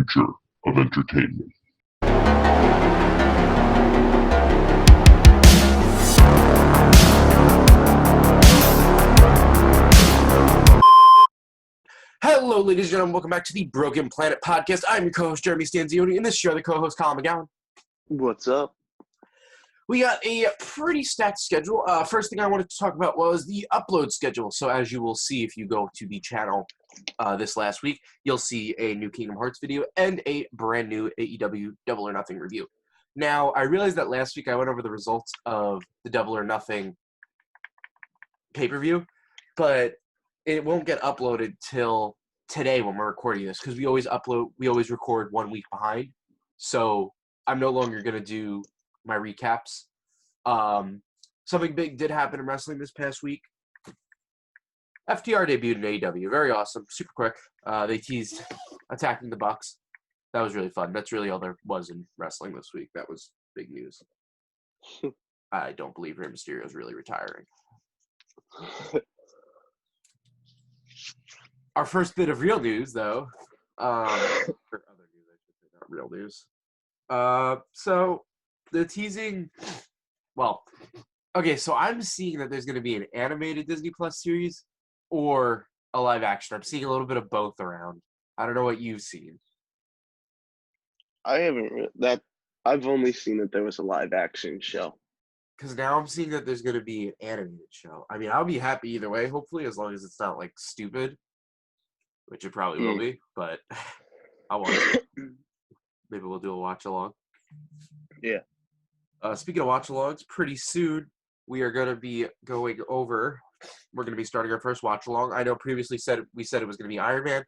future of entertainment. Hello, ladies and gentlemen. Welcome back to the Broken Planet Podcast. I'm your co-host, Jeremy Stanzioni, and this is your other co-host, Colin McGowan. What's up? We got a pretty stacked schedule. First thing I wanted to talk about was the upload schedule. So as you will see if you go to the channel this last week, you'll see a new Kingdom Hearts video and a brand new AEW Double or Nothing review. Now, I realized that last week I went over the results of the Double or Nothing pay-per-view, but it won't get uploaded till today when we're recording this because we always record 1 week behind. So I'm no longer going to do my recaps. Something big did happen in wrestling this past week. FTR debuted in AEW. Very awesome. Super quick. They teased attacking the Bucks. That was really fun. That's really all there was in wrestling this week. That was big news. I don't believe Rey Mysterio is really retiring. Our first bit of real news, though. Or other news, I should say, not real news. So the teasing. Well, okay. So I'm seeing that there's going to be an animated Disney Plus series or a live action. I'm seeing a little bit of both around. I don't know what you've seen. I haven't I've only seen that there was a live action show. Because now I'm seeing that there's going to be an animated show. I mean, I'll be happy either way, hopefully, as long as it's not, like, stupid. Which it probably will be, but I'll watch it. Maybe we'll do a watch-along. Yeah. Speaking of watch-alongs, pretty soon we are going to be we're going to be starting our first watch-along. I know previously we said it was going to be Iron Man,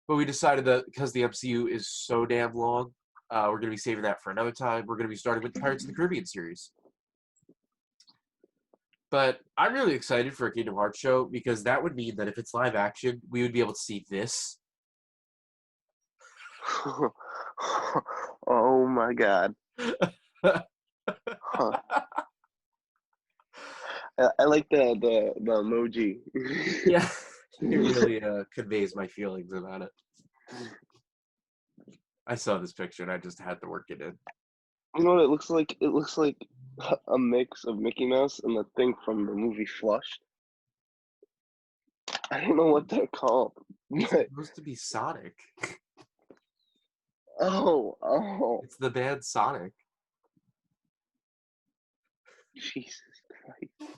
but we decided that because the MCU is so damn long, we're going to be saving that for another time. We're going to be starting with the Pirates of the Caribbean series. But I'm really excited for a Kingdom Hearts show because that would mean that if it's live action, we would be able to see this. Oh my god. Huh. I like the emoji. Yeah, it really conveys my feelings about it. I saw this picture and I just had to work it in. You know what it looks like? It looks like a mix of Mickey Mouse and the thing from the movie Flushed. I don't know what they're called. It's supposed to be Sonic. Oh. It's the band Sonic. Jesus Christ.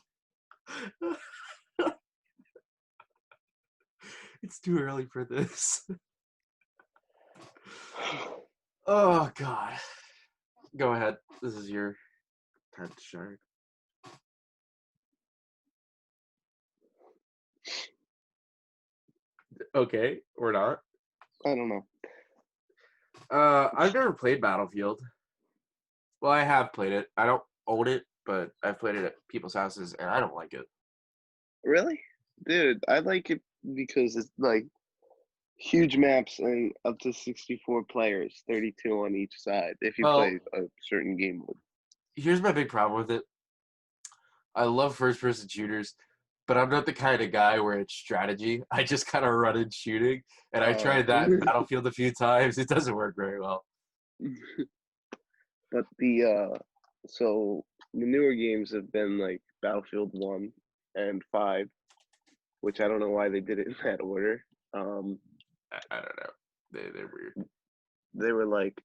It's too early for this. Oh, God. Go ahead. This is your time to shine. Okay, or not. I don't know. I've never played Battlefield. Well, I have played it. I don't own it, but I've played it at people's houses, and I don't like it. Really? Dude, I like it because it's like huge maps and up to 64 players, 32 on each side, if you play a certain game mode. Here's my big problem with it. I love first-person shooters, but I'm not the kind of guy where it's strategy. I just kind of run in shooting, and I tried that in Battlefield a few times. It doesn't work very well. But so the newer games have been like Battlefield 1 and 5, which I don't know why they did it in that order. I don't know. They're weird. They were like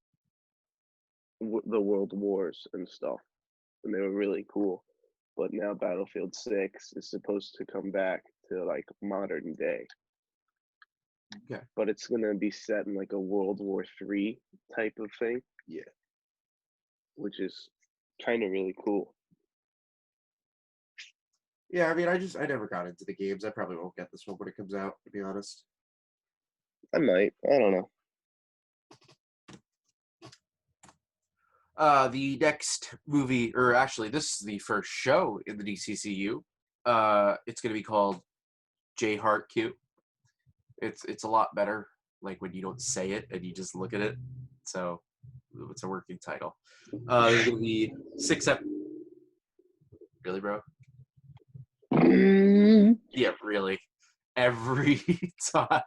the World Wars and stuff, and they were really cool. But now Battlefield 6 is supposed to come back to like modern day. Okay. But it's gonna be set in like a World War III type of thing. Yeah. Which is kind of really cool. Yeah, I mean, I never got into the games. I probably won't get this one when it comes out, to be honest. I might. I don't know. The next movie, or actually, this is the first show in the DCCU. It's going to be called J Heart Q. It's a lot better, like when you don't say it and you just look at it. So it's a working title. There's going to be 6 episodes. Really, bro? Yeah, really. Every time.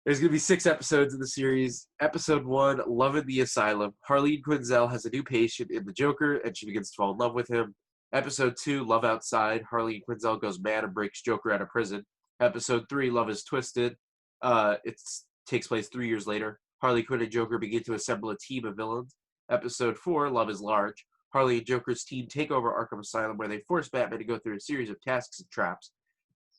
There's going to be 6 episodes in the series. Episode 1, Love in the Asylum. Harley Quinzel has a new patient in the Joker, and she begins to fall in love with him. Episode 2, Love Outside. Harley Quinzel goes mad and breaks Joker out of prison. Episode 3, Love is Twisted. It takes place 3 years later. Harley Quinn and Joker begin to assemble a team of villains. Episode 4, Love is Large. Harley and Joker's team take over Arkham Asylum, where they force Batman to go through a series of tasks and traps.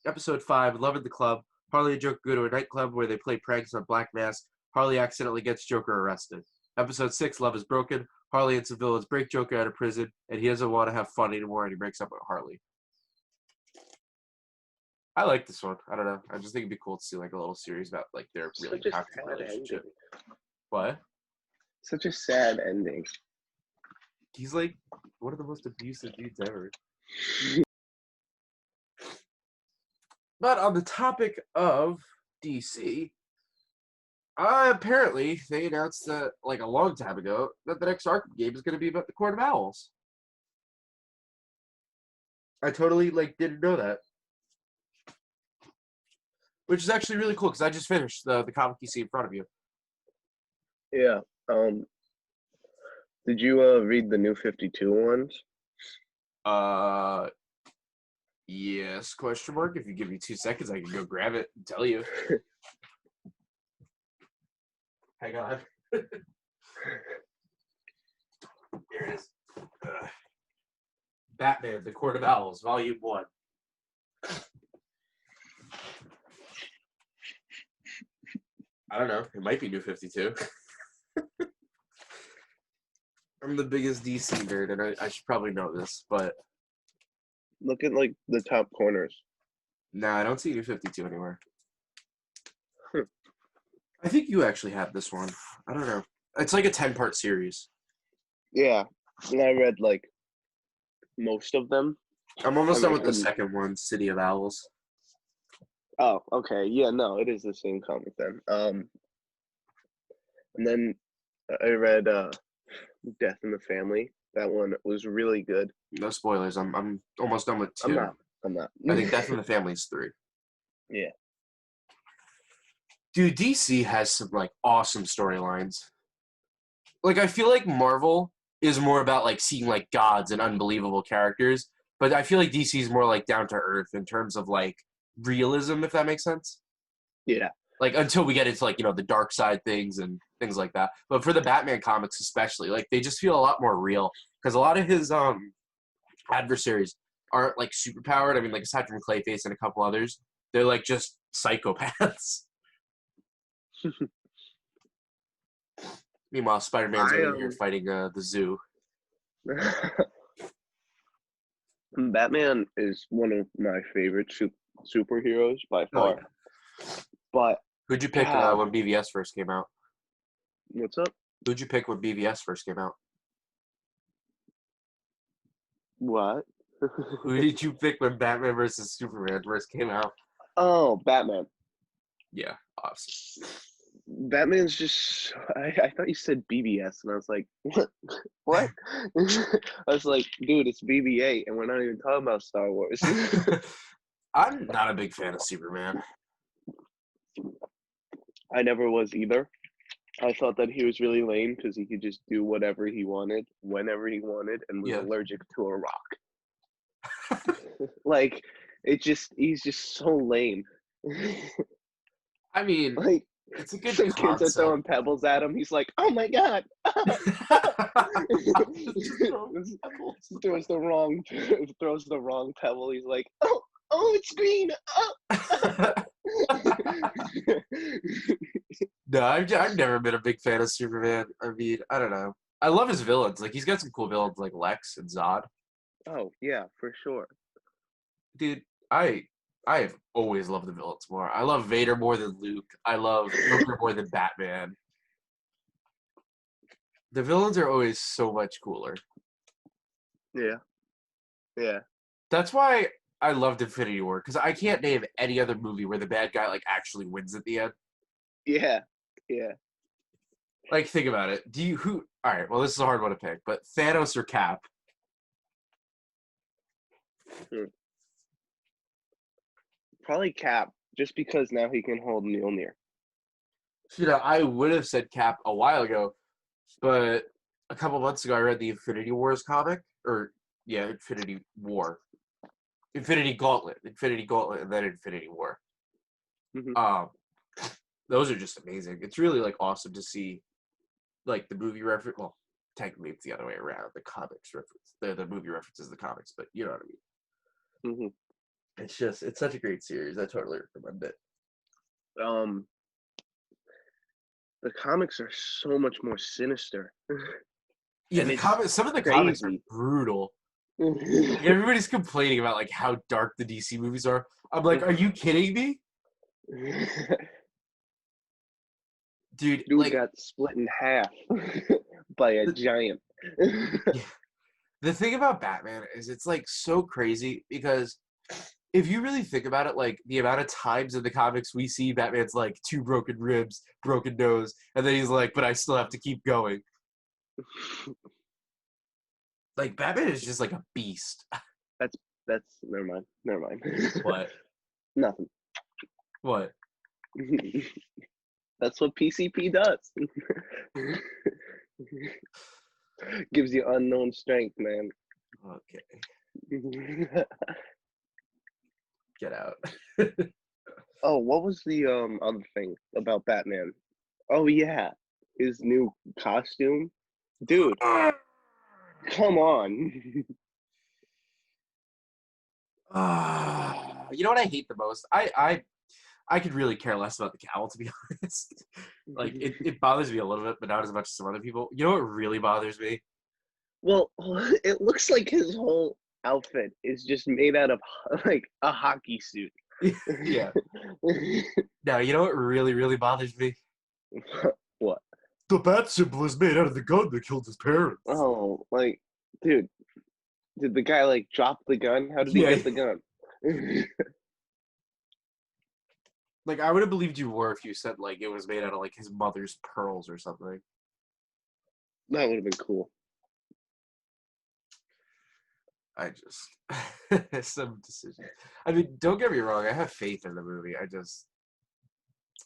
Episode 5, Love in the Club. Harley and Joker go to a nightclub where they play pranks on Black Mask. Harley accidentally gets Joker arrested. Episode 6, Love is Broken. Harley and some villains break Joker out of prison, and he doesn't want to have fun anymore, and he breaks up with Harley. I like this one. I don't know. I just think it'd be cool to see like a little series about like their really Such a toxic sad relationship. ending. What? Such a sad ending. He's like one of the most abusive dudes ever. But on the topic of DC, apparently they announced that like a long time ago that the next Arkham game is going to be about the Court of Owls. I totally like didn't know that, which is actually really cool because I just finished the comic you see in front of you. Yeah. Did you read the New 52 ones? Yes, question mark. If you give me 2 seconds, I can go grab it and tell you. Hang on. Here it is. Batman, The Court of Owls, Volume 1. I don't know. It might be New 52. I'm the biggest DC nerd, and I should probably know this, but Look at like the top corners. nah, I don't see New 52 anywhere. Hmm. I think you actually have this one. I don't know. It's like a 10-part series. Yeah, and I read like most of them. I'm almost done with the and- second one, City of Owls. Oh, okay. Yeah, no, it is the same comic then. And then I read Death in the Family. That one was really good. No spoilers. I'm almost done with 2. I'm not. I think Death in the Family is 3. Yeah. Dude, DC has some like awesome storylines. Like I feel like Marvel is more about like seeing like gods and unbelievable characters, but I feel like DC is more like down to earth in terms of like realism, if that makes sense. Yeah. Like until we get into like, you know, the dark side things and things like that. But for the Batman comics especially, like they just feel a lot more real because a lot of his adversaries aren't like super powered. I mean, like aside from Clayface and a couple others, they're like just psychopaths. Meanwhile, Spider-Man's over here fighting the zoo. Batman is one of my favorite superheroes by far. yeah. But Who'd you pick God. when BVS first came out? What's up? Who'd you pick when BVS first came out? What? Who did you pick when Batman versus Superman first came out? Oh, Batman. Yeah, awesome. Batman's just. I thought you said BBS, and I was like, what? What? I was like, dude, it's BB-8, and we're not even talking about Star Wars. I'm not a big fan of Superman. I never was either. I thought that he was really lame because he could just do whatever he wanted, whenever he wanted, and was Yeah. allergic to a rock. Like, he's just so lame. I mean, Like, it's a good some kids are concept. throwing pebbles at him. He's like, oh my God. throws the wrong pebble. He's like, oh, it's green. Oh. No, I've never been a big fan of Superman. I mean, I don't know. I love his villains. Like he's got some cool villains like Lex and Zod. Oh yeah, for sure. Dude, I have always loved the villains more. I love Vader more than Luke. I love Joker more than Batman. The villains are always so much cooler. Yeah. Yeah. That's why I loved Infinity War, because I can't name any other movie where the bad guy like actually wins at the end. Yeah. Yeah. Like, think about it. All right, well, this is a hard one to pick, but Thanos or Cap? Probably Cap, just because now he can hold Mjolnir. I would have said Cap a while ago, but a couple months ago I read the Infinity Wars comic, Infinity War, Infinity Gauntlet, and then Infinity War. Mhm. Those are just amazing. It's really like awesome to see, like the movie reference. Well, technically it's the other way around. The comics reference, the movie references the comics, but you know what I mean. Mhm. It's such a great series. I totally recommend it. The comics are so much more sinister. Yeah, And it's some of the comics are crazy. brutal. Like, everybody's complaining about like how dark the DC movies are. I'm like, are you kidding me, dude? Dude Like, got split in half by a the, giant. yeah, the thing about Batman is it's like so crazy because if you really think about it, like the amount of times in the comics we see Batman's like 2 broken ribs, broken nose, and then he's like, but I still have to keep going. Like Batman is just like a beast. That's never mind. Never mind. What? Nothing. What? That's what PCP does. Gives you unknown strength, man. Okay, get out. Oh, what was the other thing about Batman? Oh yeah, his new costume. Dude, come on. You know what I hate the most? I could really care less about the cowl, to be honest. Like it bothers me a little bit, but not as much as some other people. You know what really bothers me? Well, it looks like his whole outfit is just made out of like a hockey suit. Yeah. Now, you know what really, really bothers me? What? The bat symbol is made out of the gun that killed his parents. Oh, like, dude, did the guy like drop the gun? How did he Yeah. get the gun? Like I would have believed you were if you said like it was made out of like his mother's pearls or something. That would have been cool. I just some decisions. I mean, don't get me wrong. I have faith in the movie. I,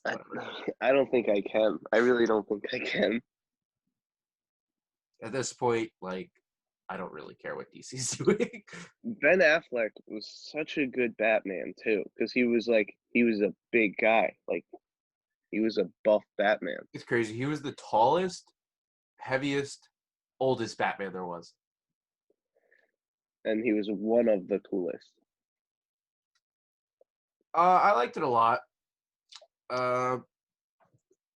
Whatever. I don't think I can. I really don't think I can. At this point, like, I don't really care what DC's doing. Ben Affleck was such a good Batman too, because he was a big guy. Like he was a buff Batman. It's crazy. He was the tallest, heaviest, oldest Batman there was. And he was one of the coolest. I liked it a lot. Uh,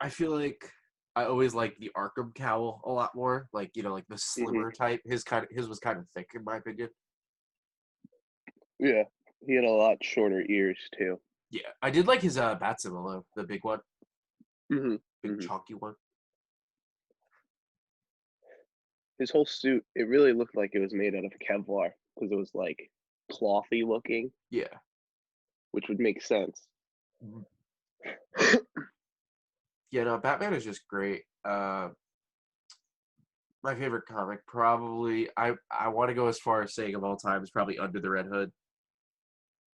I feel like I always liked the Arkham cowl a lot more. Like like the slimmer type. His was kind of thick in my opinion. Yeah, he had a lot shorter ears too. Yeah, I did like his bat symbol though, the big one, Mm-hmm. big Mm-hmm. chunky one. His whole suit, it really looked like it was made out of Kevlar because it was like clothy looking, Yeah. which would make sense. Yeah, no, Batman is just great. My favorite comic probably I want to go as far as saying of all time is probably Under the Red Hood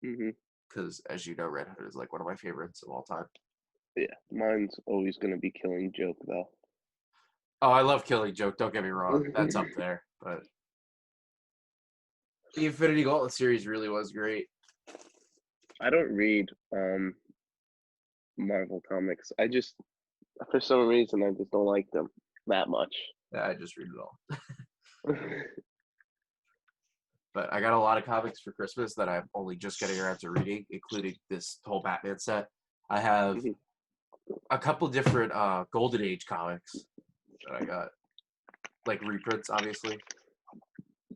Mm-hmm. because as you know, Red Hood is like one of my favorites of all time. Yeah, mine's always gonna be Killing Joke though. Oh, I love Killing Joke. Don't get me wrong, that's up there. But the Infinity Gauntlet series really was great. I don't read Marvel comics. I just for some reason I just don't like them that much. Yeah, I just read it all. But I got a lot of comics for Christmas that I'm only just getting around to reading, including this whole Batman set. I have Mhm. a couple different Golden Age comics that I got, like reprints, obviously.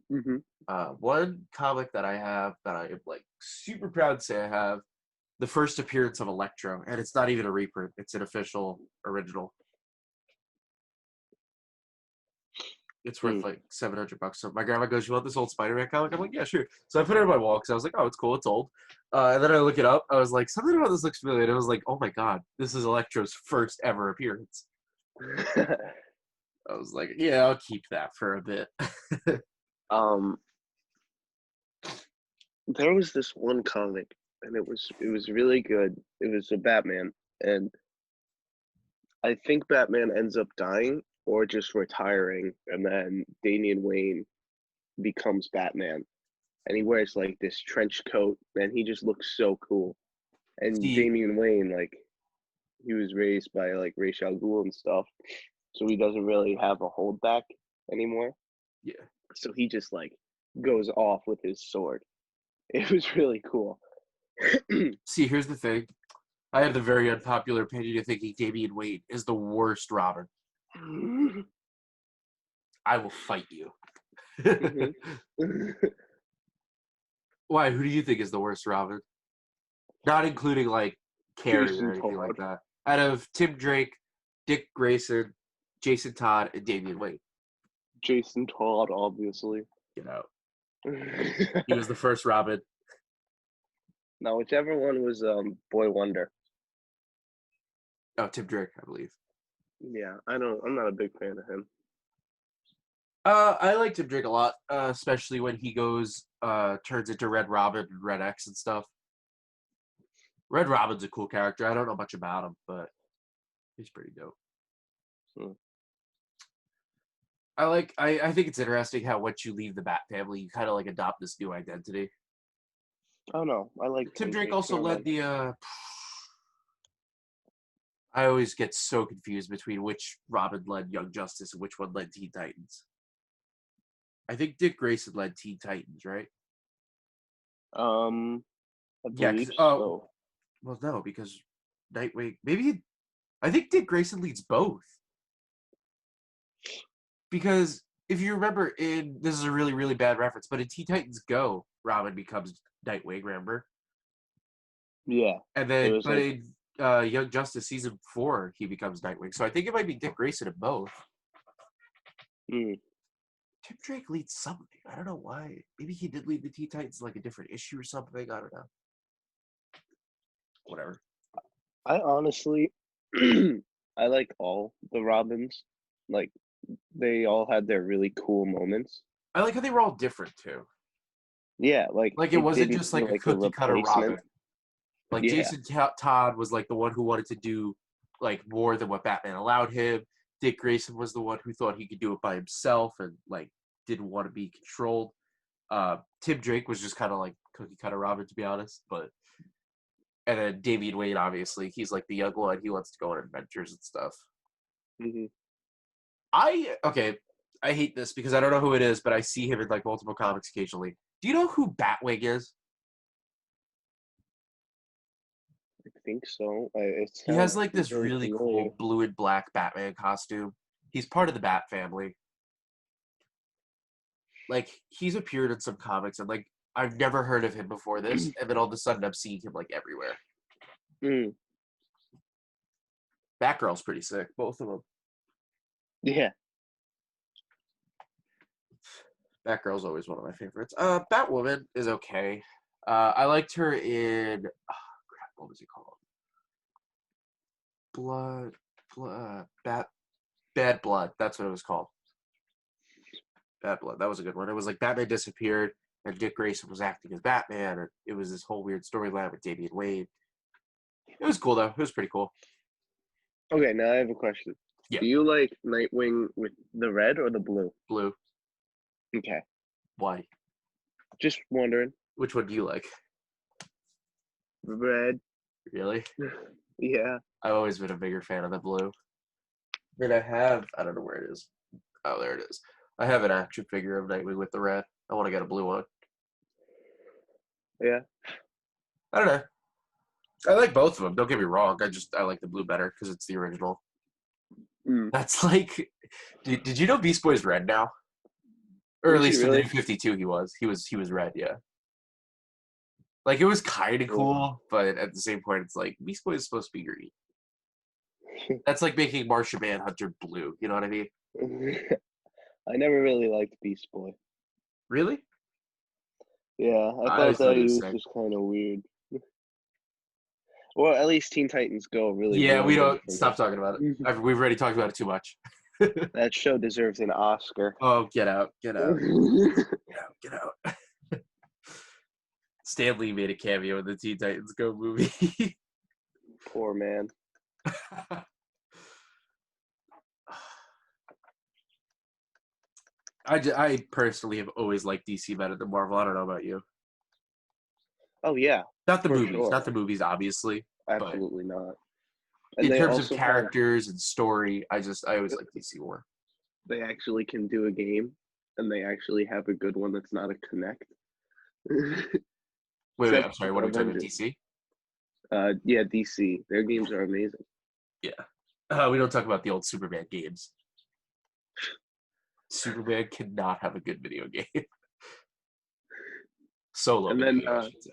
Mhm. One comic that I have that I am like super proud to say I have the first appearance of Electro, and it's not even a reprint; it's an official original. It's worth Mm. like $700. So my grandma goes, "You want this old Spider-Man comic?" I'm like, "Yeah, sure." So I put it on my wall because I was like, "Oh, it's cool. It's old." And then I look it up. I was like, "Something about this looks familiar." And I was like, "Oh my god, this is Electro's first ever appearance." I was like, "Yeah, I'll keep that for a bit." um, there was this one comic, and it was really good. It was a Batman, and I think Batman ends up dying or just retiring, and then Damian Wayne becomes Batman, and he wears like this trench coat, and he just looks so cool. And See, Damian Wayne, like, he was raised by like Ra's al Ghul and stuff, so he doesn't really have a holdback anymore. yeah. So he just like goes off with his sword. It was really cool. See, here's the thing. I have the very unpopular opinion of thinking Damian Wayne is the worst Robin. I will fight you. Why? Who do you think is the worst Robin? Not including like Carrie Jason or anything like Todd. that. Out of Tim Drake, Dick Grayson, Jason Todd, and Damian Wayne. Jason Todd, obviously. Get out. He was the first Robin. No, whichever one was Boy Wonder. Oh, Tim Drake, I believe. Yeah, I'm not a big fan of him. I like Tim Drake a lot, especially when he turns into Red Robin and Red X and stuff. Red Robin's a cool character. I don't know much about him, but he's pretty dope. I think it's interesting how once you leave the Bat family, you kind of like adopt this new identity. Oh no, I like Tim Drake Drake also so led much. the. I always get so confused between which Robin led Young Justice and which one led Teen Titans. I think Dick Grayson led Teen Titans, right? I Yeah, believe 'cause, so. well, no, because Nightwing. I think Dick Grayson leads both. Because if you remember, this is a really, really bad reference, but in Teen Titans Go, Robin becomes Nightwing, remember? Yeah, And it then, was but like in Young Justice season 4, he becomes Nightwing. So I think it might be Dick Grayson in both. mm, Tim Drake leads something. I don't know why. Maybe he did lead the Teen Titans like a different issue or something. I don't know. Whatever. I honestly I like all the Robins. Like they all had their really cool moments. I like how they were all different too. Yeah, Like it wasn't didn't just feel like a like a cookie cutter replacement. Robin. Like Yeah. Jason Todd was like the one who wanted to do like more than what Batman allowed him. Dick Grayson was the one who thought he could do it by himself and like didn't want to be controlled. Tim Drake was just kind of like cookie cutter Robin, to be honest. And then Damian Wayne, obviously, he's like the young one. He wants to go on adventures and stuff. hmm I hate this because I don't know who it is, but I see him in like multiple comics occasionally. Do you know who Batwing is? I think so. He has like this very really familiar. cool blue and black Batman costume. He's part of the Bat family. Like he's appeared in some comics and like I've never heard of him before this, and then all of a sudden I'm seeing him like everywhere. Mm, Batgirl's pretty sick, both of them. yeah. Batgirl's always one of my favorites. Batwoman is okay. I liked her in crap, what was it called? Bad Blood. That's what it was called. Bad Blood. That was a good one. It was like Batman disappeared and Dick Grayson was acting as Batman, and it was this whole weird storyline with Damian Wayne. It was cool though. It was pretty cool. Okay, now I have a question. Yeah. Do you like Nightwing with the red or the blue? Blue. Okay. Why? Just wondering. Which one do you like? Red. Really? Yeah. I've always been a bigger fan of the blue. I mean, I don't know where it is. Oh, there it is. I have an action figure of Nightwing with the red. I want to get a blue one. Yeah. I don't know. I like both of them. Don't get me wrong. I like the blue better because it's the original. Mm. That's like, did you know Beast Boy's red now? Or at Is he least in the really? New 52 he was. He was red, yeah. Like it was kind of cool, but at the same point it's like Beast Boy is supposed to be green. That's like making Martian Manhunter blue. You know what I mean? I never really liked Beast Boy. Really? Yeah, I I thought thought that he he was was sick. just kind of weird. Well, at least Teen Titans Go really Yeah, we ruined him don't for stop me. talking about it. We've already talked about it too much. That show deserves an Oscar. Oh, get out. Get out. Get out. Stan Lee made a cameo in the Teen Titans Go movie. Poor man. I personally have always liked DC better than Marvel. I don't know about you. Oh yeah, Not the for movies, sure. not the movies, obviously. But Absolutely not. And in they terms of also have, characters and story, I always like DC more. they actually can do a game, and they actually have a good one that's not a Connect. Wait, Except I'm sorry. What are we talking about? Avengers. DC? Yeah, DC. Their games are amazing. Yeah. We don't talk about the old Superman games. Superman cannot have a good video game. Solo And video then game, I should say.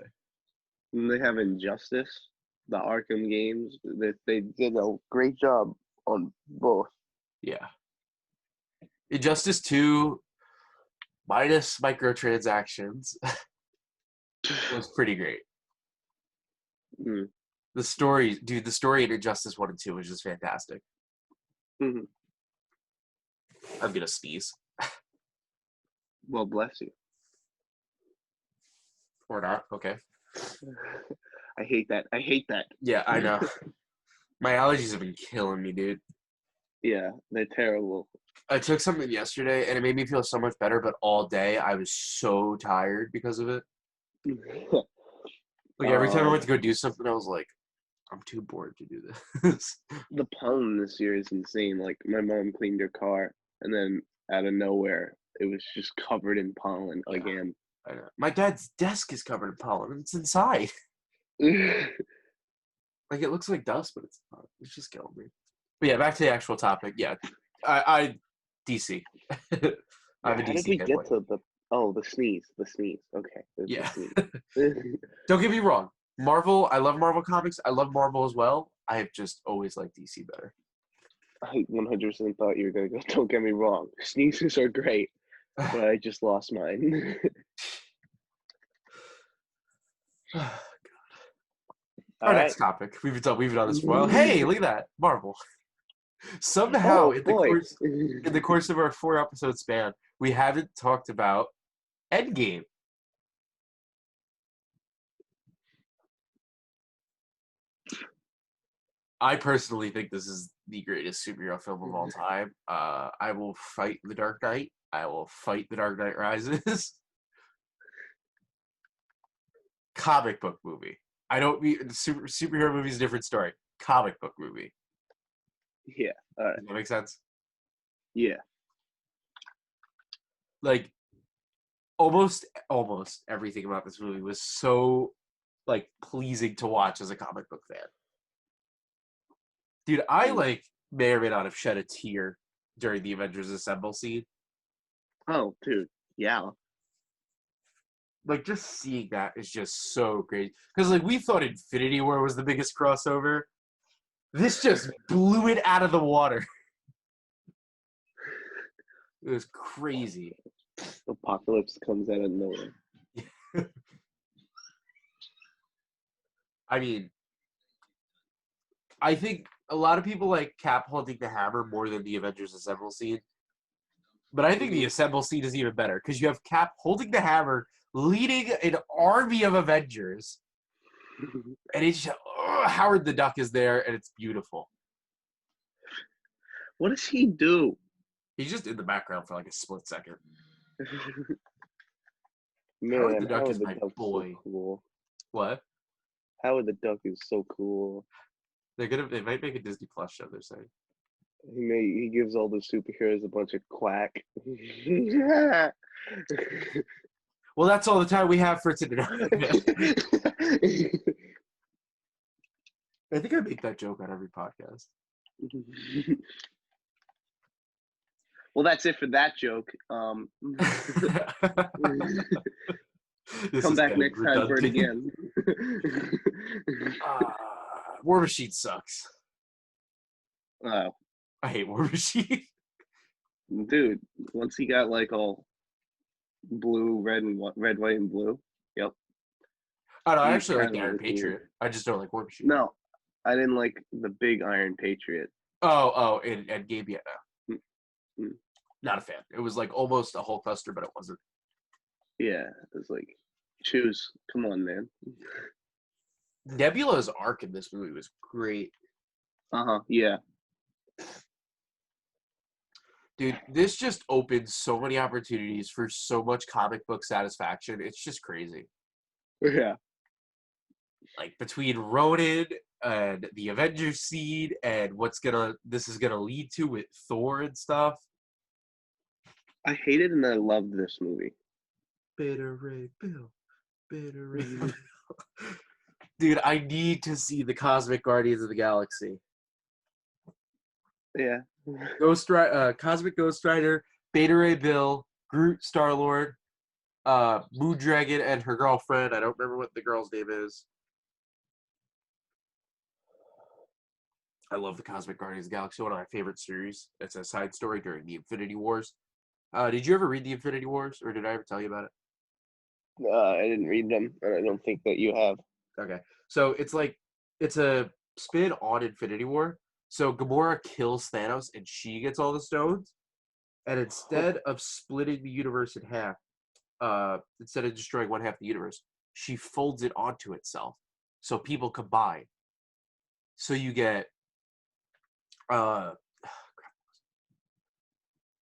and they have Injustice, the Arkham games. They did a great job on both. Yeah. Injustice 2 minus microtransactions was pretty great. Mm. The story in Injustice 1 and 2 was just fantastic. Mhm. I'm gonna sneeze. Well, bless you. Or not. Okay. I hate that. I hate that. Yeah, I know. My allergies have been killing me, dude. Yeah, they're terrible. I took something yesterday and it made me feel so much better, but all day I was so tired because of it. Like every time I went to go do something, I was like, I'm too bored to do this. The pollen this year is insane. Like my mom cleaned her car, and then out of nowhere, it was just covered in pollen Yeah. again. I know. My dad's desk is covered in pollen. It's inside. Like it looks like dust, but it's not. It's just killing me. But yeah, back to the actual topic. Yeah, I DC. I have a How did DC we get fanboy. to the sneeze? The sneeze. Okay. Yeah. The sneeze. Don't get me wrong. Marvel, I love Marvel comics. I love Marvel as well. I have just always liked DC better. I 100% thought you were gonna go. Don't get me wrong. Sneezes are great, but I just lost mine. Our All next right. topic. We've done this for a while. Hey, look at that. Marvel. Somehow Oh boy. in the course of our 4-episode span, we haven't talked about Endgame. I personally think this is the greatest superhero film of all time. I will fight The Dark Knight. I will fight The Dark Knight Rises. Comic book movie. I don't mean superhero movie is a different story. Comic book movie. Yeah. All right. Does that make sense? Yeah. Like almost everything about this movie was so like pleasing to watch as a comic book fan. Dude, I like may or may not have shed a tear during the Avengers Assemble scene. Oh, dude. Yeah. Like just seeing that is just so great. Because like we thought Infinity War was the biggest crossover. This just blew it out of the water. It was crazy. Apocalypse comes out of nowhere. I mean, I think a lot of people like Cap holding the hammer more than the Avengers Assemble scene. But I think the Assemble scene is even better because you have Cap holding the hammer, leading an army of Avengers, and it's just, Howard the Duck is there, and it's beautiful. What does he do? He's just in the background for like a split second. Man, Howard the Duck Howard is the my Duck's boy. so cool. What? Howard the Duck is so cool. They might make a Disney Plus show. They're saying. He gives all the superheroes a bunch of quack. Well, that's all the time we have for today. I think I make that joke on every podcast. Well, that's it for that joke. Come back next time for it again. War Machine sucks. Oh, I hate War Machine. dude, once he got like all blue, red, white, and blue. Yep. I don't know. I He's actually like the kinda Iron really Patriot. weird. I just don't like War Machine. No, I didn't like the big Iron Patriot. And Gabe, yeah, no. Mm. Not a fan. It was like almost a Hulkbuster, but it wasn't. Yeah, it's like, choose. Come on, man. Nebula's arc in this movie was great. Yeah. Dude, this just opens so many opportunities for so much comic book satisfaction. It's just crazy. Yeah. Like between Ronin and the Avengers seed and this is gonna lead to with Thor and stuff. I hated and I loved this movie. Bitter Ray Bill. Bitter Ray Bill. Dude, I need to see the Cosmic Guardians of the Galaxy. Yeah. Cosmic Ghost Rider, Beta Ray Bill, Groot, Star-Lord, Moon Dragon, and her girlfriend. I don't remember what the girl's name is. I love the Cosmic Guardians of the Galaxy, one of my favorite series. It's a side story during the Infinity Wars. Did you ever read the Infinity Wars, or did I ever tell you about it? I didn't read them, and I don't think that you have. Okay. So it's a spin on Infinity War. So Gamora kills Thanos and she gets all the stones. And instead of splitting the universe in half, instead of destroying one half of the universe, she folds it onto itself. So people combine. So you get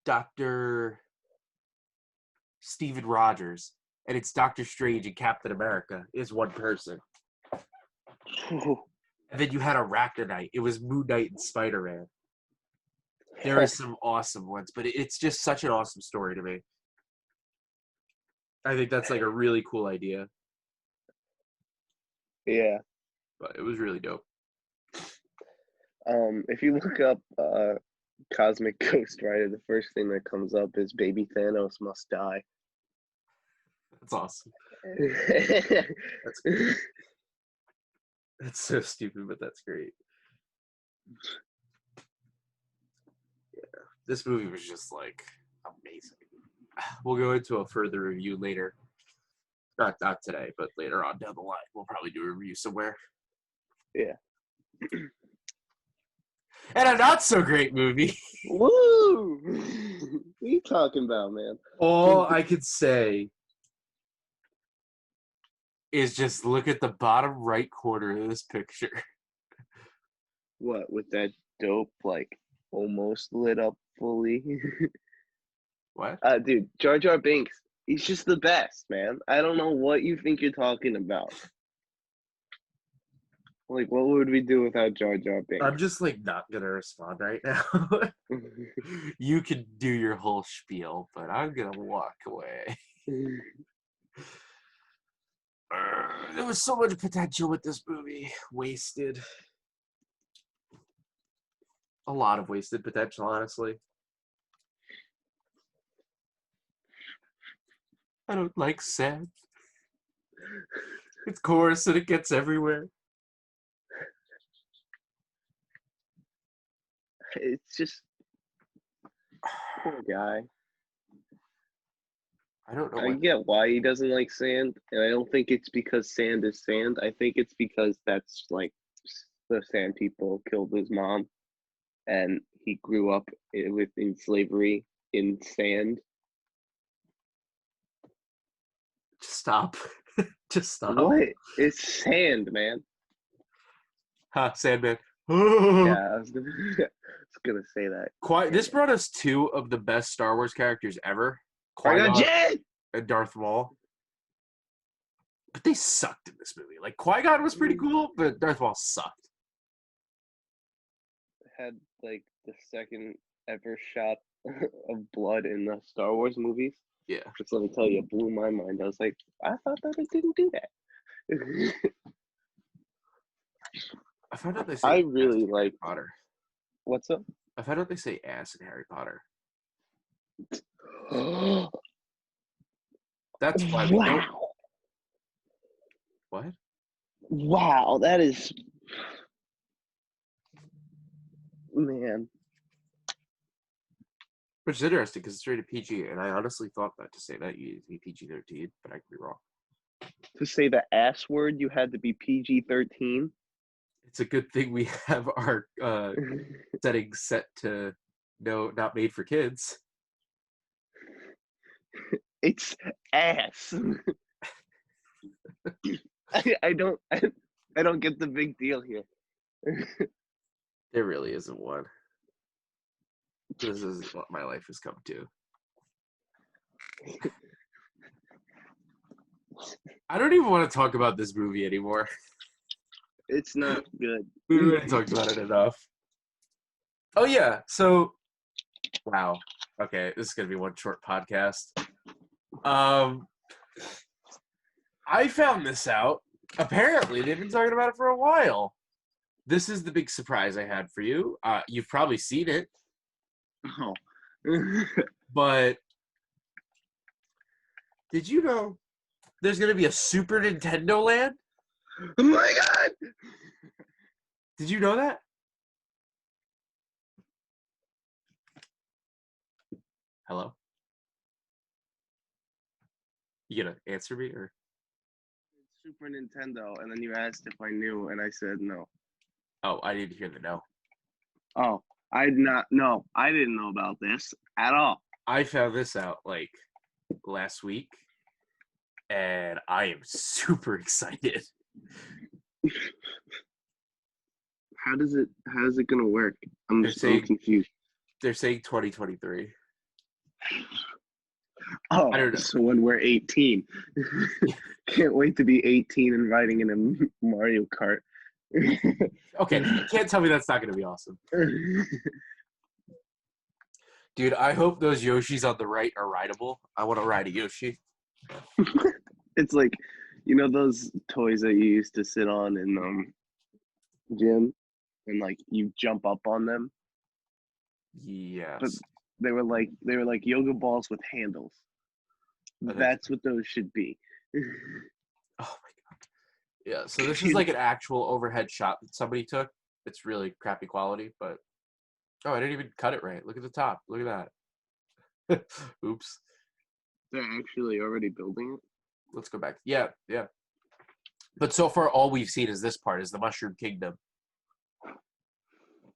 Dr. Steven Rogers, and it's Doctor Strange and Captain America is one person. And then you had Arachnite. It was Moon Knight and Spider-Man. There are some awesome ones, but it's just such an awesome story to me. I think that's like a really cool idea. Yeah. But it was really dope. If you look up Cosmic Ghost Rider, the first thing that comes up is Baby Thanos must die. That's awesome. That's so stupid, but that's great. Yeah, this movie was just like amazing. We'll go into a further review later. Not today, but later on down the line. We'll probably do a review somewhere. Yeah. And a not so great movie. Woo! What are you talking about, man? All I could say is just look at the bottom right corner of this picture. What, with that dope, like, almost lit up fully? What? Dude, Jar Jar Binks, he's just the best, man. I don't know what you think you're talking about. Like, what would we do without Jar Jar Binks? I'm just like not gonna respond right now. You can do your whole spiel, but I'm gonna walk away. There was so much potential with this movie. Wasted. A lot of wasted potential, honestly. I don't like sand. It's coarse and it gets everywhere. It's just, poor guy. I don't know I what. get why he doesn't like sand, and I don't think it's because sand is sand. I think it's because that's like the sand people killed his mom, and he grew up in slavery in sand. Just stop. Just stop. What? It's sand, man. Ha, Sandman. Yeah, I was gonna say that. This brought us two of the best Star Wars characters ever. I got Qui-Gon Jet! and Darth Maul. But they sucked in this movie. Like, Qui-Gon was pretty cool, but Darth Maul sucked. Had like the second ever shot of blood in the Star Wars movies. Yeah. Just let me tell you, it blew my mind. I was like, I thought that it didn't do that. I found out they say I ass really in Harry like. Potter. What's up? I found out they say ass in Harry Potter. Wow. That's why we don't. What? Wow, that is. Man. Which is interesting because it's rated PG, and I honestly thought that to say that you need to be PG-13, but I could be wrong. To say the ass word, you had to be PG-13. It's a good thing we have our settings set to no, not made for kids. It's ass. I don't get the big deal here. There really isn't one. This is what my life has come to. I don't even want to talk about this movie anymore. It's not good. We already talked about it enough. Oh yeah, so wow. Okay, this is gonna be one short podcast. I found this out. Apparently, they've been talking about it for a while. This is the big surprise I had for you. You've probably seen it, Oh. but did you know there's gonna be a Super Nintendo Land? Oh my god! Did you know that? Hello? You gonna answer me or? Super Nintendo, and then you asked if I knew, and I said no. Oh, I didn't hear the no. Oh, I didn't know about this at all. I found this out like last week, and I am super excited. How's it gonna work? I'm They're so saying- confused. They're saying 2023. Oh, I don't know. so when we're 18. Can't wait to be 18 and riding in a Mario Kart. Okay, you can't tell me that's not going to be awesome. Dude, I hope those Yoshis on the right are rideable. I want to ride a Yoshi. It's like, you know those toys that you used to sit on in gym, and like you jump up on them. Yes. They were like yoga balls with handles. Okay. That's what those should be. Oh my god. Yeah, so this is like an actual overhead shot that somebody took. It's really crappy quality, but oh, I didn't even cut it right. Look at the top. Look at that. Oops. They're actually already building it. Let's go back. Yeah, yeah. But so far, all we've seen is this part, is the Mushroom Kingdom.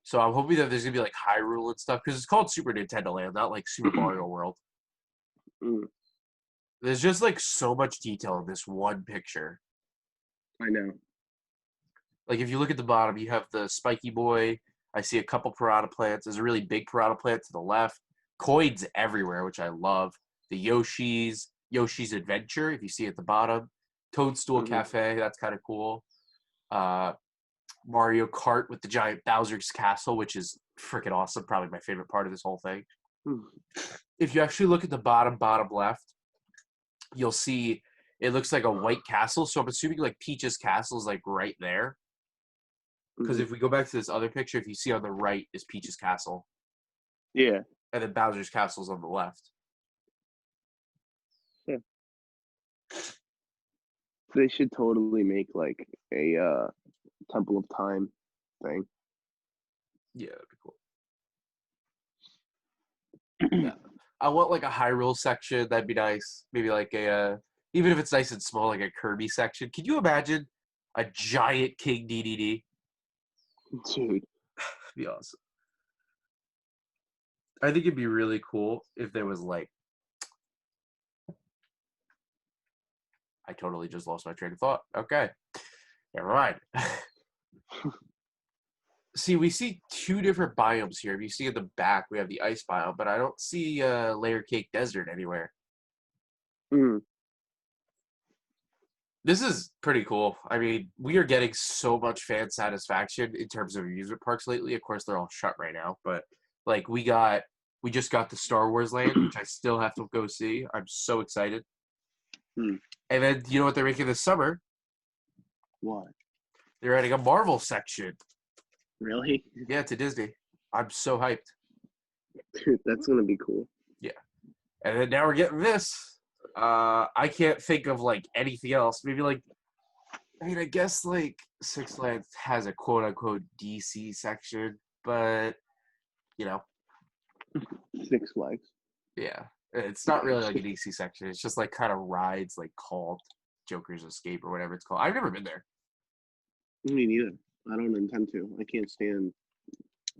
So I'm hoping that there's going to be like Hyrule and stuff, because it's called Super Nintendo Land, not like Super Mario World. Mm, There's just like so much detail in this one picture. I know. Like if you look at the bottom, you have the Spiky Boy. I see a couple piranha plants. There's a really big piranha plant to the left. Coins everywhere, which I love. The Yoshi's Adventure, if you see at the bottom. Toadstool Mhm. Cafe, that's kind of cool. Mario Kart with the giant Bowser's Castle, which is freaking awesome. Probably my favorite part of this whole thing. Mm. If you actually look at the bottom left, you'll see it looks like a white castle. So I'm assuming like Peach's castle is like right there. Because Mhm. if we go back to this other picture, if you see on the right is Peach's castle. Yeah. And then Bowser's castle's on the left. They should totally make like a Temple of Time thing. Yeah, that'd be cool. Yeah. I want like a Hyrule section. That'd be nice. Maybe like a, even if it's nice and small, like a Kirby section. Can you imagine a giant King DDD? Dude. That'd be awesome. I think it'd be really cool if there was like, I totally just lost my train of thought. Okay. Never mind. See, we see two different biomes here. If you see in the back, we have the ice biome, but I don't see Layer Cake Desert anywhere. Mm. This is pretty cool. I mean, we are getting so much fan satisfaction in terms of amusement parks lately. Of course, they're all shut right now, but like we just got the Star Wars Land, which I still have to go see. I'm so excited. Hmm. And then you know what they're making this summer? What? They're adding a Marvel section. Really? Yeah, to Disney. I'm so hyped. Dude, that's gonna be cool. Yeah. And then now we're getting this. I can't think of like anything else. Maybe like, I mean, I guess like Six Flags has a quote unquote DC section, but you know, Six Flags. yeah, it's not really like a DC section. It's just like kind of rides like called Joker's Escape or whatever it's called. I've never been there. Me neither. I don't intend to. I can't stand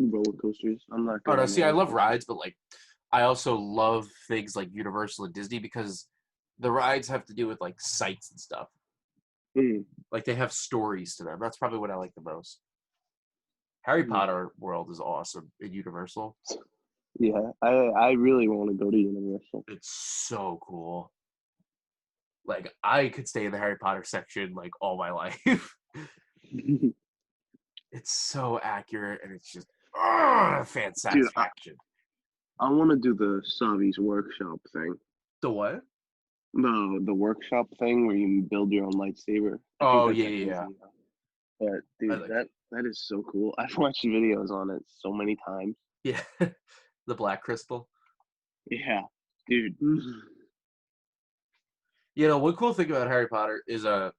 roller coasters. I'm not Oh good no, on see, I roller love coasters. rides, but like, I also love things like Universal and Disney because the rides have to do with like sights and stuff. Mm. Like they have stories to them. That's probably what I like the most. Harry Mhm. Potter World is awesome in Universal. Yeah, I really want to go to Universal. It's so cool. Like, I could stay in the Harry Potter section, like, all my life. It's so accurate, and it's just fan Dude, satisfaction. I want to do the Savi's workshop thing. The what? The workshop thing where you build your own lightsaber. I Oh, think yeah, that's yeah. easy. But dude, like that is so cool. I've watched videos on it so many times. Yeah. The Black Crystal. Yeah, dude. You know, one cool thing about Harry Potter is the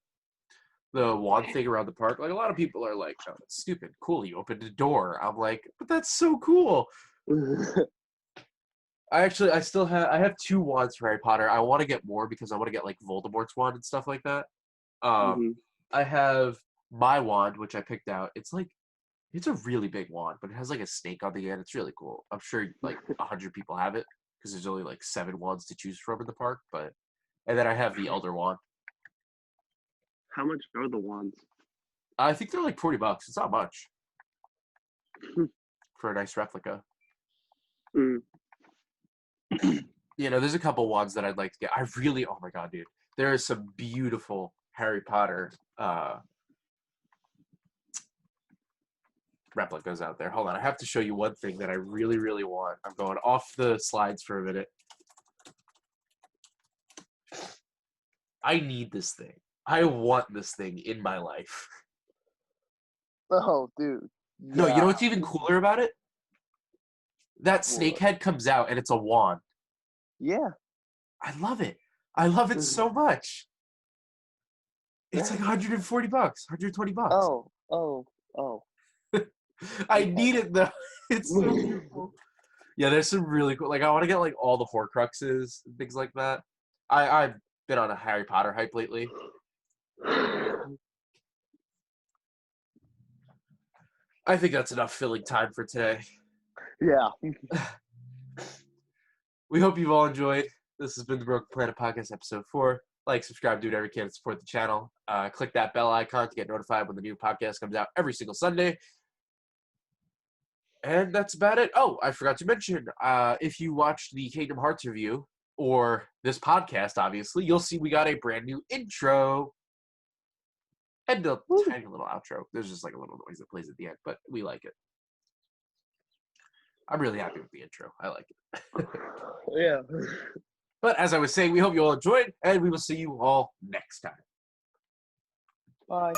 wand thing around the park. Like, a lot of people are like, "Oh, that's stupid." Cool, you opened a door. I'm like, but that's so cool. I have 2 wands for Harry Potter. I want to get more because I want to get like Voldemort's wand and stuff like that. Mhm. I have my wand, which I picked out. It's a really big wand, but it has like a snake on the end. It's really cool. I'm sure like 100 people have it because there's only like 7 wands to choose from in the park. And then I have the Elder wand. How much are the wands? I think they're like $40. It's not much for a nice replica. Mm. You know, there's a couple wands that I'd like to get. Oh my god, dude. There is some beautiful Harry Potter replicas out there. Hold on, I have to show you one thing that I really, really want. I'm going off the slides for a minute. I need this thing. I want this thing in my life. Oh, dude. No, you know Yeah. what's even cooler about it? That snake head comes out and it's a wand. Yeah. I love it. I love it so much. It's like $140, $120. Oh. I Yeah. need it though. It's so beautiful. Yeah, there's some really cool. Like, I want to get like all the Horcruxes and things like that. I've been on a Harry Potter hype lately. I think that's enough filling time for today. Yeah. We hope you've all enjoyed. This has been the Broken Planet Podcast, episode 4. Like, subscribe, do whatever you can to support the channel. Click that bell icon to get notified when the new podcast comes out every single Sunday. And that's about it. Oh, I forgot to mention, if you watched the Kingdom Hearts review, or this podcast, obviously, you'll see we got a brand new intro and a tiny little outro. There's just like a little noise that plays at the end, but we like it. I'm really happy with the intro. I like it. Yeah. But as I was saying, we hope you all enjoyed, and we will see you all next time. Bye.